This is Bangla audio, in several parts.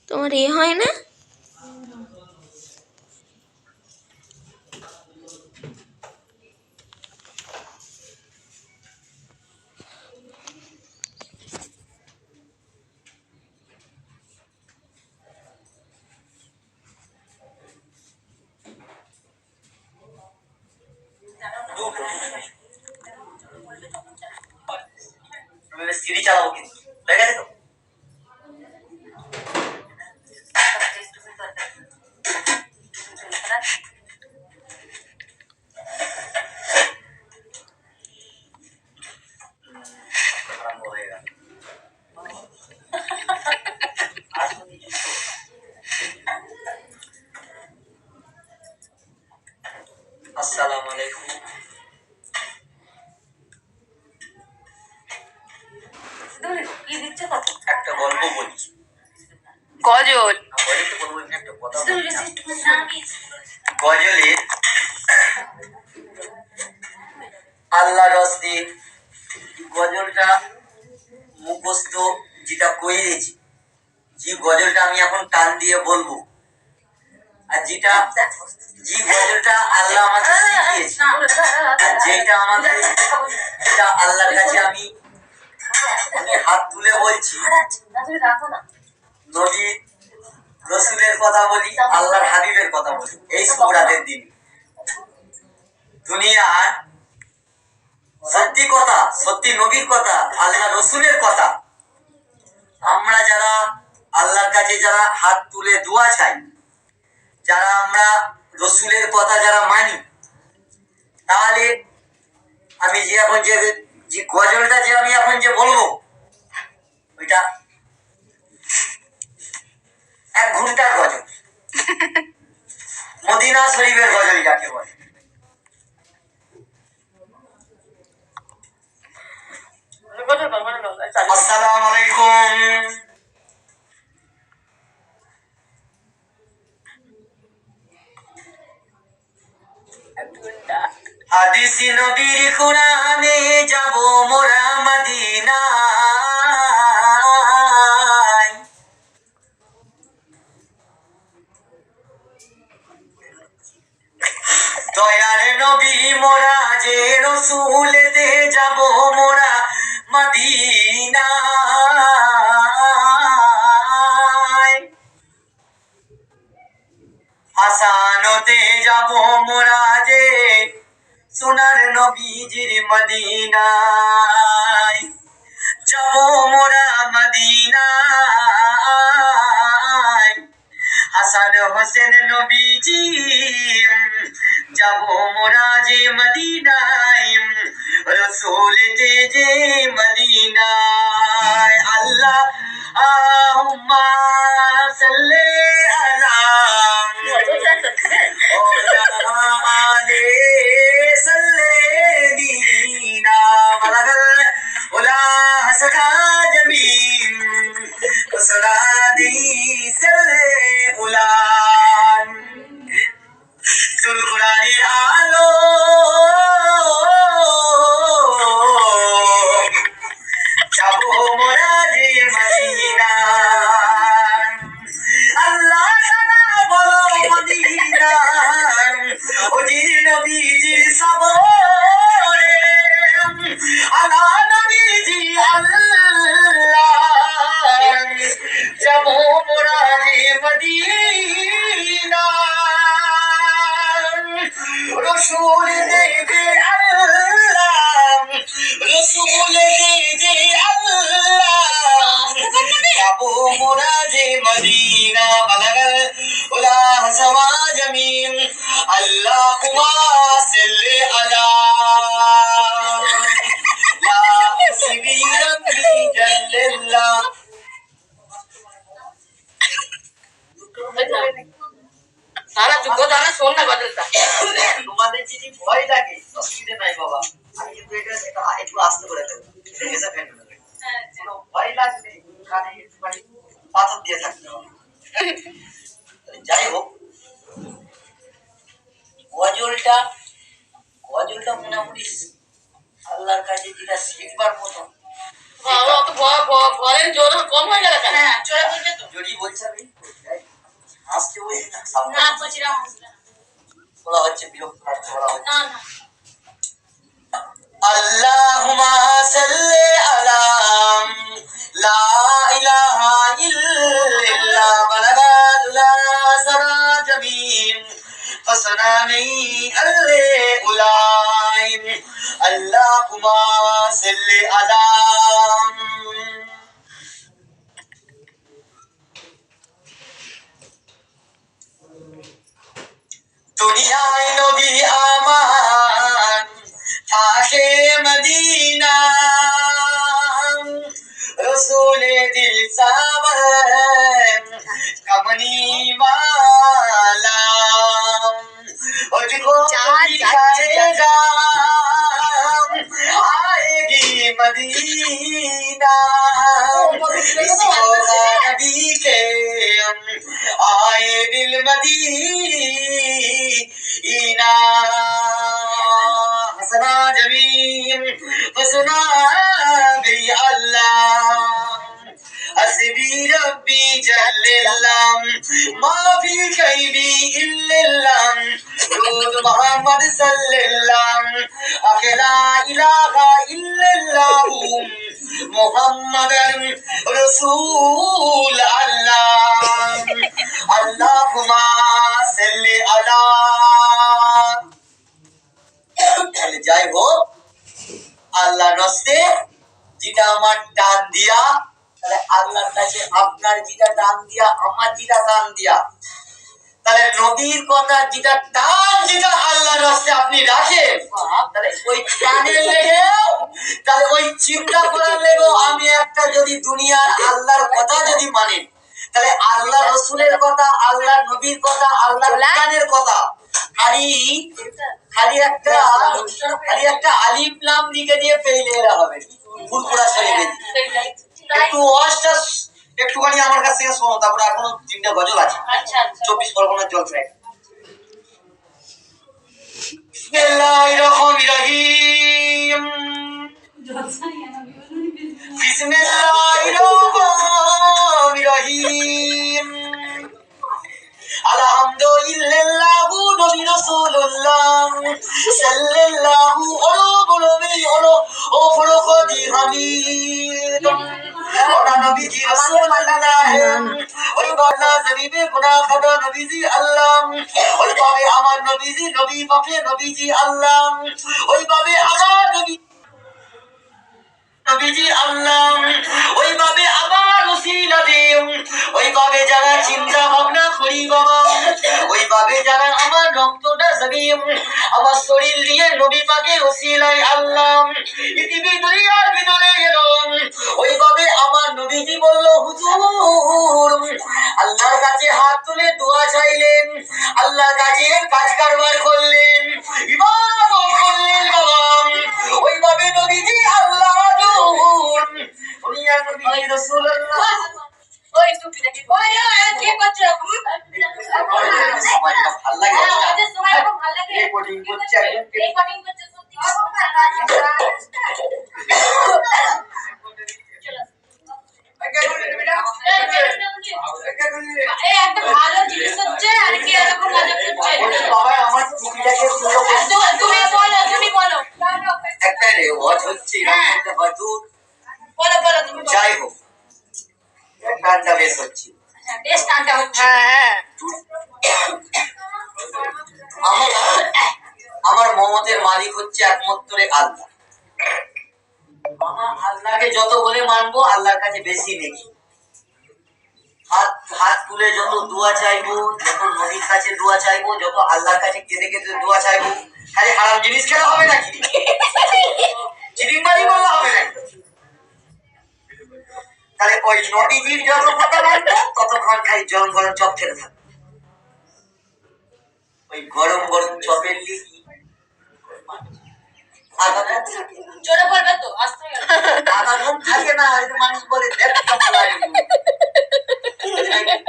তোমার হয় না? সিঁড়ি চালাবো কিন্তু হয়ে গেছে তো। আসসালামু আলাইকুম। একটা গল্প বলি। গজল গজলে আল্লাহ রস্তে গজলটা মুখস্থ যেটা কইরেছি, যে গজলটা আমি এখন টান দিয়ে বলবো, আর যেটা যে গজলটা আল্লাহ আমাকে শিখিয়েছে, আর যেটা আমাকে যেটা আল্লাহর কাছে আমি হাত তুলে বলছি, নবী রসুলের কথা বলি, আল্লাহর হাবিবের কথা বলি। এই শুকরাতের দিন দুনিয়ার সত্যি কথা, সত্যি নবীর কথা, আল্লাহ রসুলের কথা, আমরা যারা আল্লাহর কাছে যারা হাত তুলে দোয়া চাই, যারা আমরা রসুলের কথা যারা মানি, তাহলে আমি যে এখন যে গজলটা যে আমি এখন যে বলবো, ওইটা 1 ঘন্টার গজল। মদিনা শরীফের গজল যাকে বলে। আসসালামু আলাইকুম। হাদিস নবীর কোরআনে যাব মোরা মদিনায়, দয়ার নবী মোরা যে রসুলেতে যাব মোরা মদিনায়, হাসানতে যাব মোরা যে সোনার নবীজির মদিনায়, যাব মোরা মদিনায়, হাসান হোসেন নবীজি যাব মোরা যে মদিনায়, রসুলেতে যে মদিনায়। আল্লাহ আহুম্মা সাল্লি আলা আলো যাবো মোরা যে মদিনা। আল্লাহ তাআলা বলো মদিনা ওজির নবীজির সবরে, আলা নবীজি আল্লাহ যাবো মোরা যে মদিনা। রসুল দেবে আল্লাহ, রসুল দেবে আল্লাহ যাবো মোরা যে মদিনা। বালাগাল উলা সামা জামিন আল্লাহুম্মা সাল্লি আলা লা সিবিরাতি জাল্লাল্লাহ। তারা যুগ তারা শোন না গজলটা। তোমাদের যদি ভয় লাগে অসুবিধা নাই বাবা, আমি কিন্তু এটা একটু আস্তে করে দেবো, এটা ফেলে দেবো। কোনো ভয় লাগলে কানে একটুখানি পাথর দিয়ে থাকতে হবে। যাই হোক, গজলটা মোটামুটি আল্লাহর কাছে যেটা শিখবার মতো ভয়ের জোর কম হয়ে গেল কেন? হ্যাঁ জোরে বলবে তো। যদি বলছে আমি হাসতে বলি না, সামনে না বলছিলাম বলা হচ্ছে বিরক্ত করতে বলা হচ্ছে। না না আল্লাহুম্মা সাল্লি আলা লা ইলাহা ইল্লাল্লাহ বালাগাতুল সারাজামিন ফসনানি আল্লে উলাইম আল্লাহুম্মা সাল্লি আলা দুনিয়ায় নবী আমার থাকে মদিনা রসুলে দিল সাবন কমনি वाला उसको दिखाएगा आएगी मदीना इसको नबी के आए दिल मदीना हसना जमीन फसना भी अल्लाह हसबी रब्बी जल्लल्लाह माफी कैबी इल्लल्लाह दूध मोहम्मद सल्लल्लाह अकेला इलाहा इल्लल्लाह मोहम्मद रसूल अल्लाह अल्लाहुम्मा सल्ली अला যাই হোক আল্লাহ নস্তে যেটা আমার টান দিয়া তাহলে আল্লাহর কাছে আপনার যেটা টান দিয়া আমার যেটা টান দিয়া তাহলে নবীর কথা যেটা টান যেটা আল্লাহর রাস্তায় আপনি রাখেন তাহলে ওই টানের লেগেও তাহলে ওই চিন্তা করার লেগেও আমি একটা যদি দুনিয়ার আল্লাহর কথা যদি মানেন তাহলে আল্লাহ রসুলের কথা আল্লাহ নবীর কথা আল্লাহর কোরআনের কথা খালি একটা আলিফ লাম লিখে দিয়ে ফেলে এরা হবে ফুলপুরা শরীফে একটু ওয়াজটা একটুখানি আমার কাছ থেকে শোনো তারপরে এখনো 3টা গজল আছে আচ্ছা 24 পরগনার জলসায় বিসমিল্লাহির রহমানির রহিম বিসমিল্লাহির রহমানির রহিম আলহামদুলিল্লাহু নবী রাসূলুল্লাহ সাল্লাল্লাহু আলাইহি ও ফরখদি হামিদ ওনা নবীজি রাসূলুল্লাহ ওই বাংলা জমিনে গুনাহ খাতা নবীজি আল্লাহ ওই ভাবে আমার নবীজি নবী পাকে নবীজি আল্লাহ ওই ভাবে আমার নবীজি আল্লাহ ওইভাবে আবার ওসিলা দেন ওইভাবে যারা চিন্তা ভাবনা করি বাবা ওইভাবে যারা আমার রক্তটা জমিয়ে আমার শরীর দিয়ে নবী পাকে ওসিলায় আল্লাহ পৃথিবী দুনিয়ার ভিতরে গেলাম ওইভাবে আমার নবীজি বলল হুজুর আল্লাহর কাছে হাত তুলে দোয়া চাইলেন আল্লাহর কাছে কাজ কারবার করলেন ইবাদত করলেন বাবা ওইভাবে নবীজি আল্লাহ দুনিয়ার নবী রাসূলুল্লাহ ওই টুপি দেখি ওই কে করছো সবাইটা ভালো লাগে আমাদের সময় খুব ভালো লাগে রেকর্ডিং করছে একদম রেকর্ডিং করছে সত্যি এই একটা ভালো জিনিস হচ্ছে আর কি এরকম মজা করছে বাবা আমার টুপিটাকে পুরো তুমি বলো একটা রেওয়াজ হচ্ছে এরকমটা হুজুর বলো তুমি যাই হোক গানটা বেশ হচ্ছে বেশ টানটা হচ্ছে হ্যাঁ আমার মমতের মালিক হচ্ছে একমাত্র আল্লাহ আমার আল্লাহকে যত বলে মানবো আল্লাহর কাছে বেশি নেকি হাত হাত তুলে যত দোয়া চাইবো যত নবীর কাছে দোয়া চাইবো যত আল্লাহর কাছে কেঁদে কেঁদে দোয়া চাইবো খালি হারাম জিনিস খেলা হবে নাকি চিরিংবাড়ি বলা হবে নাকি তাহলে ওই নবীজির যত কথা মানবো ততক্ষণ খালি গরম গরম চপ খেতে থাকবো ওই গরম গরম চপের লিখি জোরে বলবে তো আস্তে আগাম থাকে না মানুষ বলে দেখ কেমন লাগে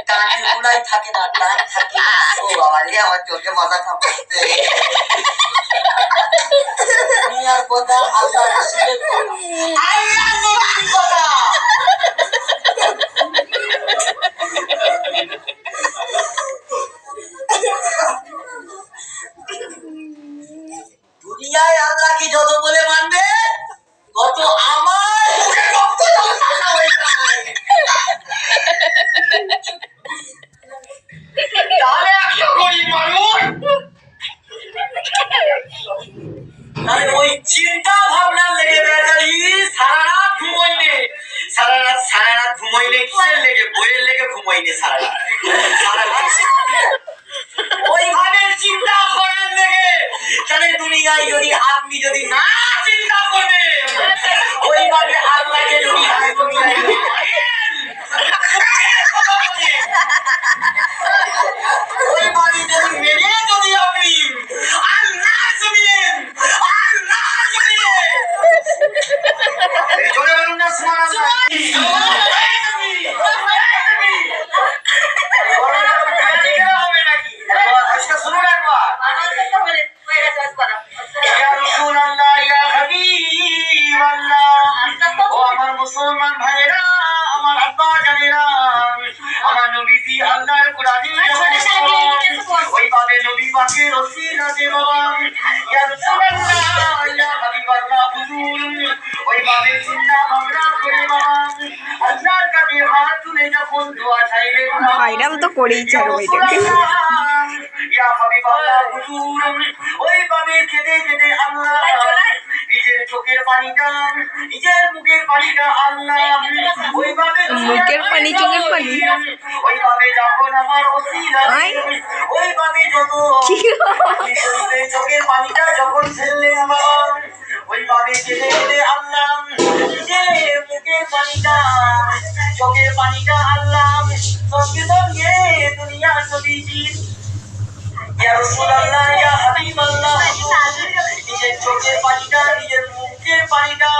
টানের গুলাই থাকে না টান থাকে ও বাবা রে আমার চোখে মাথা কাঁপছে দুনিয়ার কথা আল্লাহ রাসূলের কথা আল্লাহ নবীর কথা ঘুমোইনি সারা রাত। ওইভাবে চিন্তা করেন দেখে তাহলে দুনিয়ায় যদি আপনি যদি না চিন্তা করবেন ওইভাবে আল্লাহকে যদি দুনিয়ায় যদি ওইভাবে যদি মেনে যদি আপনি আল্লাহ জমিয়েন জোরে বলুন না সুবহানাল্লাহ। হবে নাকি আজকে শুনুন একবার ইয়া রাসূলুল্লাহ ইয়া হাবিবাল্লাহ ও আমার মুসলমান ভাইরা আমার আব্বা জানেরা আমার নবীজি আল্লাহর কোরআনে ওইভাবে নবী পাকের ওসিলাতে বাবা ইয়া রাসূলুল্লাহ ইয়া হাবিবাল্লাহ হুজুর ওইভাবে চিন্তা ভাবনা করে বাবা আল্লাহর কাছে হাত তুলে যখন দোয়া চাইলেন ভাইরাল তো করেই ছাড়ো এটাকে। ইয়া হাবিবাল্লাহ হুজুর ওইভাবে কেঁদে কেঁদে আল্লাহ নিজের চোখের পানিটা নিজের মুখের পানিটা আল্লাহ ওইভাবে মুখের পানি চোখের পানি ওইভাবে যখন আমার ওসিলা ওইভাবে যত চোখের পানিটা যখন ফেললেন আমার ওইভাবে কেঁদে কেঁদে আল্লাহ নিজের মুখের পানিটা চোখের পানিটা আল্লাহ সঙ্গে সঙ্গে দুনিয়া নবীজি ইয়া রাসূলুল্লাহ ইয়া হাবিবাল্লাহ নিজের চোখের পানিটা নিজের মুখের পানিটা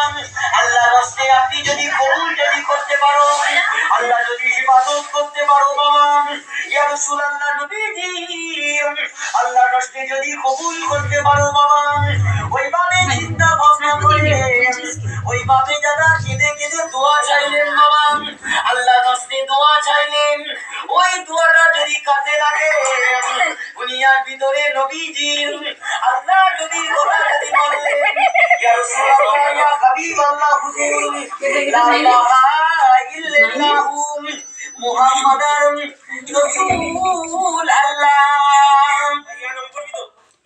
আল্লাহর রাস্তে আপনি যদি কবুল যদি করতে পারো আল্লাহ যদি ইবাদত করতে পারো বাবা ইয়া রাসূলুল্লাহ নবীজি আল্লাহর রাস্তে যদি কবুল করতে পারো বাবা ওইভাবে চিন্তা ভাবনা করে ওইভাবে যারা কেঁদে কেঁদে দোয়া চাইলেন বাবা আল্লাহর রাস্তে দোয়া চাইলেন ওই দোয়াটা যদি কাজে লাগে দুনিয়ার ভিতরে নবীজি আল্লাহ নবীর কথা যদি বলেন ইয়া রাসূলুল্লাহ ইয়া হাবিবাল্লাহ হুজুর লা ইলাহা ইল্লাল্লাহ মুহাম্মাদার রাসূলুল্লাহ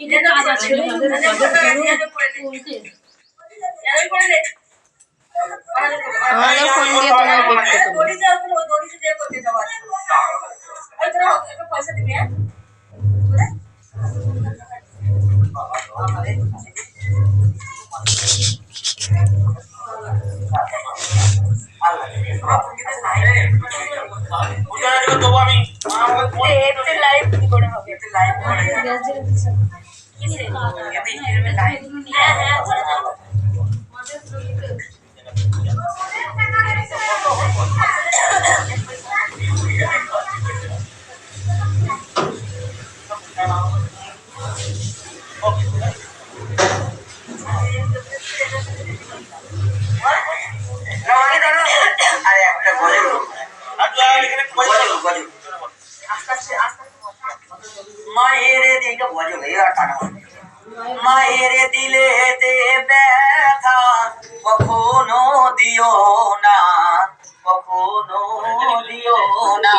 এটা তো আজ আছে আমাদের ফোন দিয়ে তোমার দেখতে তো পয়সা দিবি হ্যাঁ লাইভ করে হবে লাইভ করে মায়ের দিলেতে ব্যথা কখনো দিও না কখনো দিও না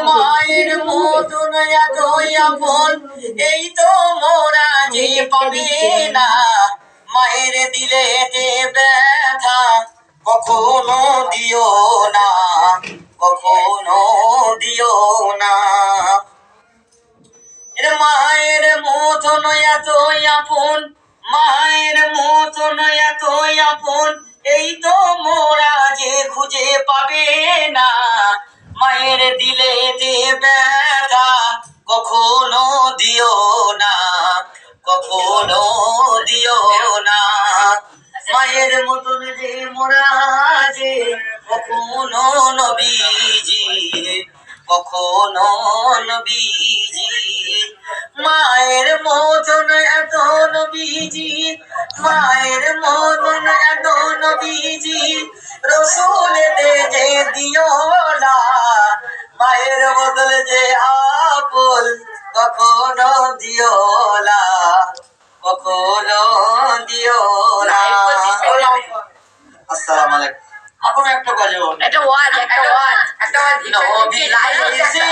মায়ের মতন এত আপন এই তো মোরা যে পাবে না মায়ের দিলেতে ব্যথা কখনো দিও না কখনো দিও না মায়ের মতন এত আপন মায়ের মতন এত আপন এই তো মোরা যে খুঁজে পাবে না মায়ের দিলে যে ব্যথা কখনো দিও না কখনো দিও না মায়ের মতন যে মোরা যে কখনো নবীজি কখনো নবীজি মায়ের মতন এত নবীজি মায়ের মতন এত নবীজি রসুল দে যে দিও না মায়ের বদল যে আপন কখনো দিও না কখনো দিও না। আসসালামু আলাইকুম। আপনার একটা বাজে একটা ওয়াজ নবী লাইসে